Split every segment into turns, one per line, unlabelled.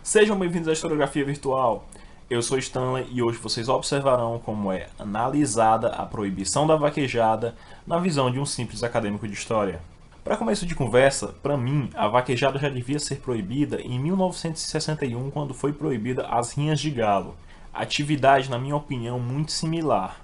Sejam bem-vindos à Historiografia Virtual. Eu sou Stanley e hoje vocês observarão como é analisada a proibição da vaquejada na visão de um simples acadêmico de história. Para começo de conversa, para mim, a vaquejada já devia ser proibida em 1961, quando foi proibida as rinhas de galo. Atividade, na minha opinião, muito similar.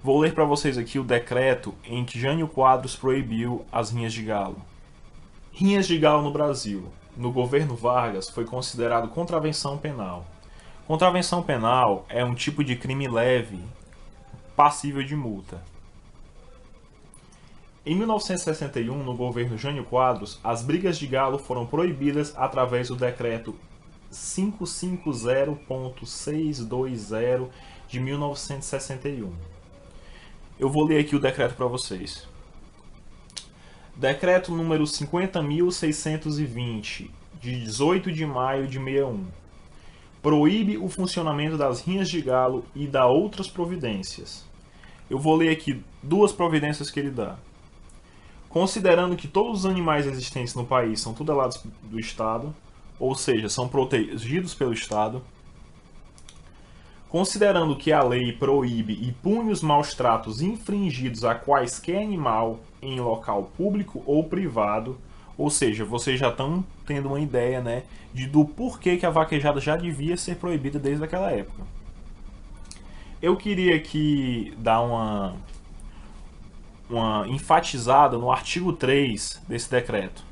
Vou ler para vocês aqui o decreto em que Jânio Quadros proibiu as rinhas de galo. Rinhas de galo no Brasil. No governo Vargas, foi considerado contravenção penal. Contravenção penal é um tipo de crime leve, passível de multa. Em 1961, no governo Jânio Quadros, as brigas de galo foram proibidas através do decreto 550.620 de 1961. Eu vou ler aqui o decreto para vocês. Decreto número 50.620, de 18 de maio de 61. Proíbe o funcionamento das rinhas de galo e dá outras providências. Eu vou ler aqui duas providências que ele dá. Considerando que todos os animais existentes no país são tutelados do Estado, ou seja, são protegidos pelo Estado. Considerando que a lei proíbe e pune os maus-tratos infringidos a quaisquer animal em local público ou privado, ou seja, vocês já estão tendo uma ideia, né, do porquê que a vaquejada já devia ser proibida desde aquela época. Eu queria aqui dar uma enfatizada no artigo 3 desse decreto.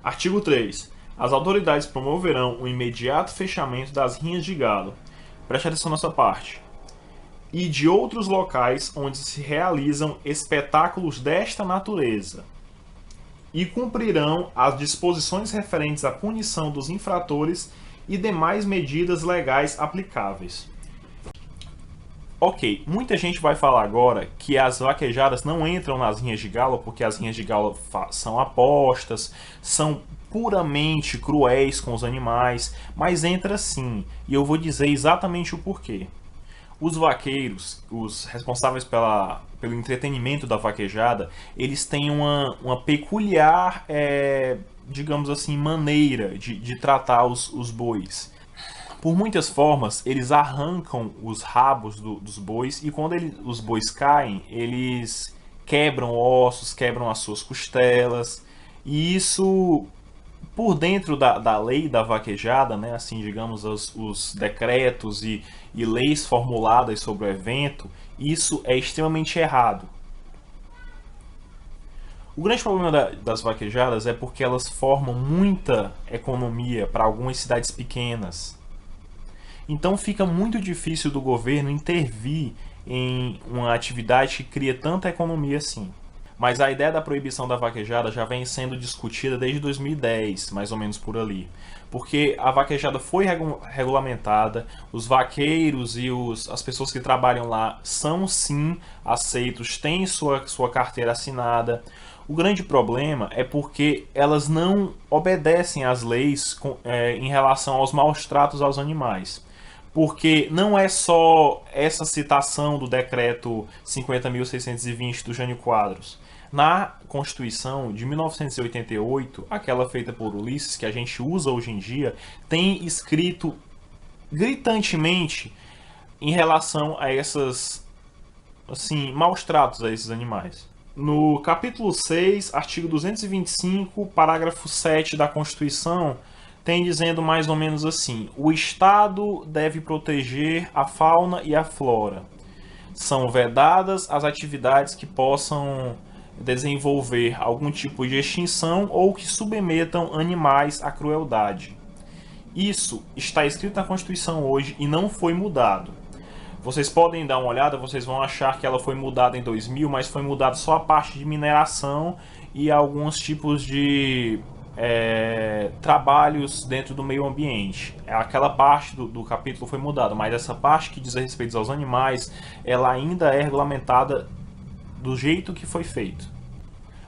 Artigo 3. As autoridades promoverão o imediato fechamento das rinhas de galo. Preste atenção nessa parte. E de outros locais onde se realizam espetáculos desta natureza. E cumprirão as disposições referentes à punição dos infratores e demais medidas legais aplicáveis. Ok, muita gente vai falar agora que as vaquejadas não entram nas rinhas de galo porque as rinhas de galo são apostas, são puramente cruéis com os animais, mas entra sim, e eu vou dizer exatamente o porquê. Os vaqueiros, os responsáveis pelo entretenimento da vaquejada, eles têm uma peculiar, digamos assim, maneira de tratar os bois. Por muitas formas, eles arrancam os rabos dos bois e quando os bois caem, eles quebram ossos, quebram as suas costelas, e isso, por dentro da lei da vaquejada, né, assim, digamos, os decretos e leis formuladas sobre o evento, isso é extremamente errado. O grande problema das vaquejadas é porque elas formam muita economia para algumas cidades pequenas. Então fica muito difícil do governo intervir em uma atividade que cria tanta economia assim. Mas a ideia da proibição da vaquejada já vem sendo discutida desde 2010, mais ou menos por ali. Porque a vaquejada foi regulamentada, os vaqueiros e as pessoas que trabalham lá são sim aceitos, têm sua carteira assinada. O grande problema é porque elas não obedecem às leis em relação aos maus-tratos aos animais. Porque não é só essa citação do decreto 50.620 do Jânio Quadros. Na Constituição de 1988, aquela feita por Ulisses, que a gente usa hoje em dia, tem escrito gritantemente em relação a esses maus tratos a esses animais. No capítulo 6, artigo 225, parágrafo 7 da Constituição, tem dizendo mais ou menos assim: o Estado deve proteger a fauna e a flora. São vedadas as atividades que possam desenvolver algum tipo de extinção ou que submetam animais à crueldade. Isso está escrito na Constituição hoje e não foi mudado. Vocês podem dar uma olhada, vocês vão achar que ela foi mudada em 2000, mas foi mudada só a parte de mineração e alguns tipos de trabalhos dentro do meio ambiente. Aquela parte do capítulo foi mudada, mas essa parte que diz respeito aos animais, ela ainda é regulamentada do jeito que foi feito.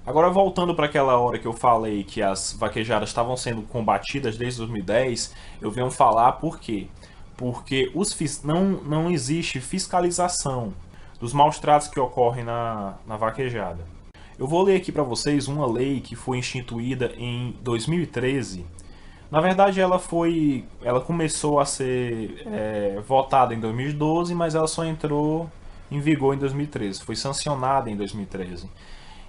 Agora, voltando para aquela hora que eu falei que as vaquejadas estavam sendo combatidas desde 2010, eu venho falar por quê? Porque não existe fiscalização dos maus tratos que ocorrem na vaquejada. Eu vou ler aqui para vocês uma lei que foi instituída em 2013. Na verdade, ela começou a ser votada em 2012, mas ela só entrou em vigor em 2013. Foi sancionada em 2013.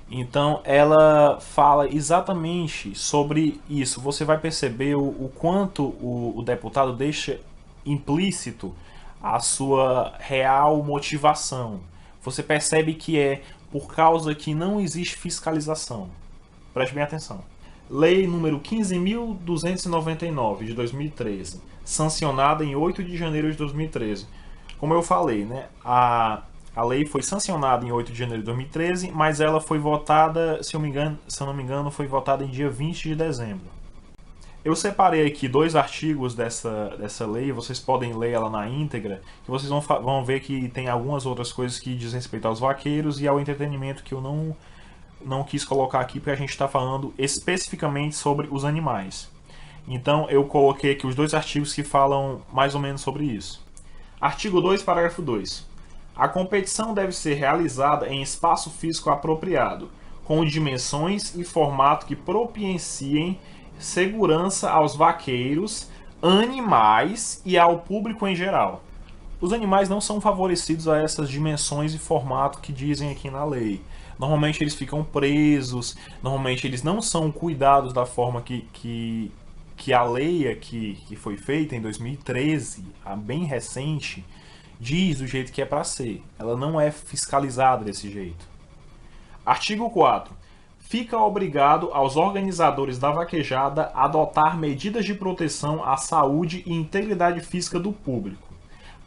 Então, ela fala exatamente sobre isso. Você vai perceber o quanto o deputado deixa implícito a sua real motivação. Você percebe que é por causa que não existe fiscalização. Preste bem atenção. Lei número 15.299 de 2013, sancionada em 8 de janeiro de 2013. Como eu falei, né, a lei foi sancionada em 8 de janeiro de 2013, mas ela foi votada, se eu não me engano, foi votada em dia 20 de dezembro. Eu separei aqui 2 artigos dessa lei, vocês podem ler ela na íntegra, que vocês vão ver que tem algumas outras coisas que dizem respeito aos vaqueiros e ao entretenimento que eu não quis colocar aqui, porque a gente está falando especificamente sobre os animais. Então eu coloquei aqui os 2 artigos que falam mais ou menos sobre isso. Artigo 2, parágrafo 2. A competição deve ser realizada em espaço físico apropriado, com dimensões e formato que propiciem segurança aos vaqueiros, animais e ao público em geral. Os animais não são favorecidos a essas dimensões e formato que dizem aqui na lei. Normalmente eles ficam presos, normalmente eles não são cuidados da forma que a lei que foi feita em 2013, a bem recente, diz do jeito que é para ser. Ela não é fiscalizada desse jeito. Artigo 4. Fica obrigado aos organizadores da vaquejada a adotar medidas de proteção à saúde e integridade física do público,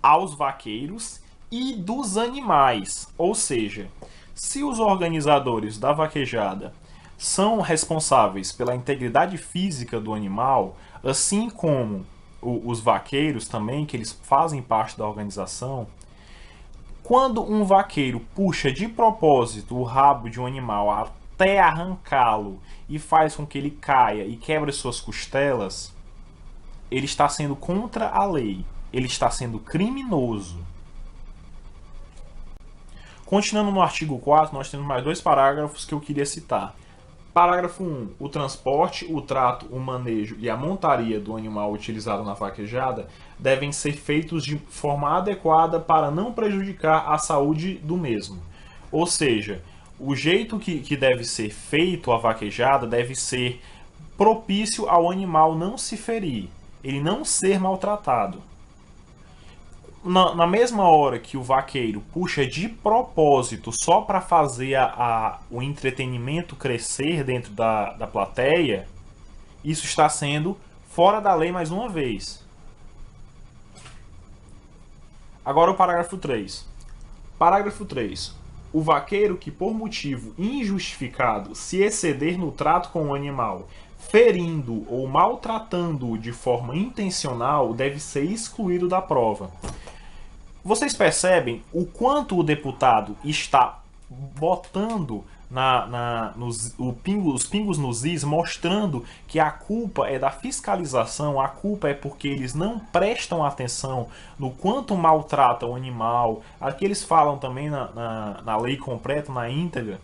aos vaqueiros e dos animais. Ou seja, se os organizadores da vaquejada são responsáveis pela integridade física do animal, assim como os vaqueiros também, que eles fazem parte da organização, quando um vaqueiro puxa de propósito o rabo de um animal até arrancá-lo e faz com que ele caia e quebre suas costelas, ele está sendo contra a lei, ele está sendo criminoso. Continuando no artigo 4, nós temos mais 2 parágrafos que eu queria citar. Parágrafo 1. O transporte, o trato, o manejo e a montaria do animal utilizado na vaquejada devem ser feitos de forma adequada para não prejudicar a saúde do mesmo. Ou seja, o jeito que deve ser feito a vaquejada deve ser propício ao animal não se ferir, ele não ser maltratado. Na mesma hora que o vaqueiro puxa de propósito só para fazer o entretenimento crescer dentro da plateia, isso está sendo fora da lei mais uma vez. Agora o parágrafo 3. Parágrafo 3. O vaqueiro que por motivo injustificado se exceder no trato com o animal, ferindo ou maltratando-o de forma intencional, deve ser excluído da prova. Vocês percebem o quanto o deputado está botando os pingos nos is, mostrando que a culpa é da fiscalização, a culpa é porque eles não prestam atenção no quanto maltratam o animal. Aqui eles falam também na lei completa, na íntegra,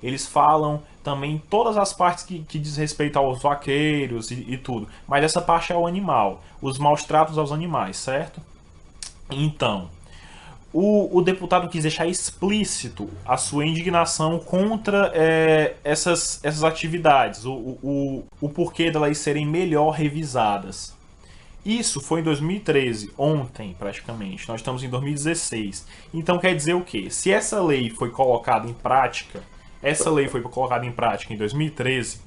eles falam também todas as partes que diz respeito aos vaqueiros e tudo. Mas essa parte é o animal, os maus tratos aos animais, certo? Então, o deputado quis deixar explícito a sua indignação contra essas atividades, o porquê delas serem melhor revisadas. Isso foi em 2013, ontem praticamente, nós estamos em 2016. Então quer dizer o quê? Se essa lei foi colocada em prática, em 2013,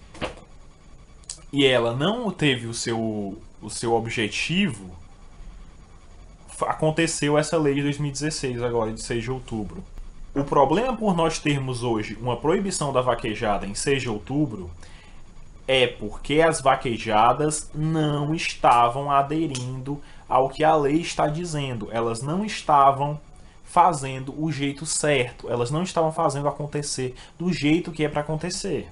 e ela não teve o seu objetivo, aconteceu essa lei de 2016 agora, de 6 de outubro. O problema por nós termos hoje uma proibição da vaquejada em 6 de outubro é porque as vaquejadas não estavam aderindo ao que a lei está dizendo. Elas não estavam fazendo o jeito certo. Elas não estavam fazendo acontecer do jeito que é para acontecer.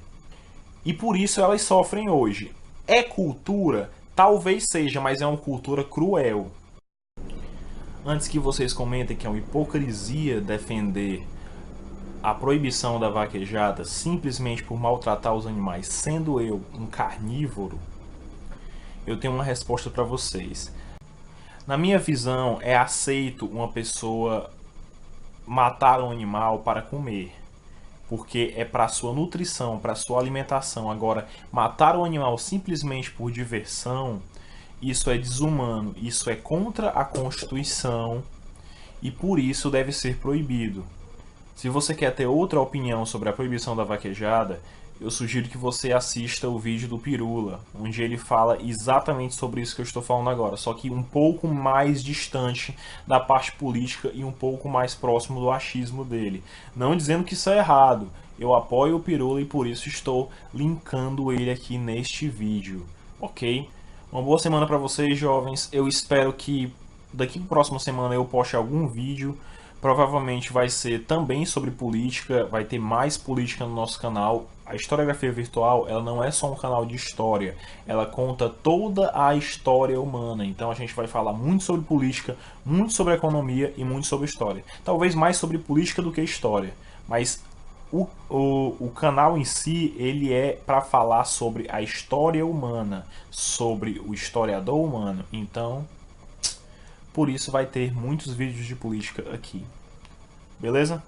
E por isso elas sofrem hoje. É cultura? Talvez seja, mas é uma cultura cruel. Antes que vocês comentem que é uma hipocrisia defender a proibição da vaquejada simplesmente por maltratar os animais, sendo eu um carnívoro, eu tenho uma resposta para vocês. Na minha visão, é aceito uma pessoa matar um animal para comer, porque é para sua nutrição, para sua alimentação. Agora, matar um animal simplesmente por diversão, isso é desumano, isso é contra a Constituição e por isso deve ser proibido. Se você quer ter outra opinião sobre a proibição da vaquejada, eu sugiro que você assista o vídeo do Pirula, onde ele fala exatamente sobre isso que eu estou falando agora, só que um pouco mais distante da parte política e um pouco mais próximo do achismo dele. Não dizendo que isso é errado, eu apoio o Pirula e por isso estou linkando ele aqui neste vídeo, ok? Uma boa semana para vocês, jovens. Eu espero que daqui para a próxima semana eu poste algum vídeo. Provavelmente vai ser também sobre política, vai ter mais política no nosso canal. A Historiografia Virtual, ela não é só um canal de história, ela conta toda a história humana. Então a gente vai falar muito sobre política, muito sobre economia e muito sobre história. Talvez mais sobre política do que história, mas o canal em si, ele é para falar sobre a história humana, sobre o historiador humano. Então, por isso vai ter muitos vídeos de política aqui. Beleza?